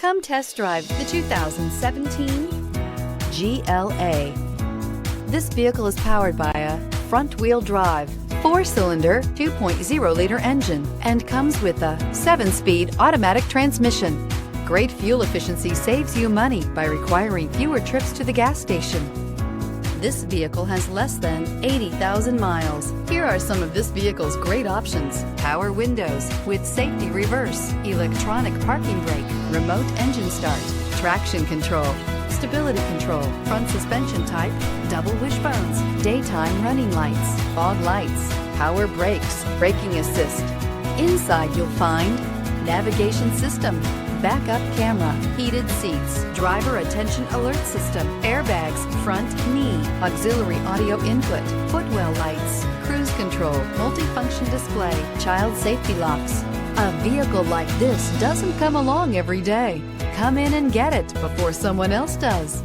Come test drive the 2017 GLA. This vehicle is powered by a front-wheel drive, 4-cylinder, 2.0-liter engine, and comes with a 7-speed automatic transmission. Great fuel efficiency saves you money by requiring fewer trips to the gas station. This vehicle has less than 80,000 miles. Here are some of this vehicle's great options: power windows with safety reverse, electronic parking brake, remote engine start, traction control, stability control, front suspension type, double wishbones, daytime running lights, fog lights, power brakes, braking assist. Inside you'll find navigation system, backup camera, heated seats, driver attention alert system, airbags, front knee, auxiliary audio input, footwell lights, cruise control, multifunction display, child safety locks. A vehicle like this doesn't come along every day. Come in and get it before someone else does.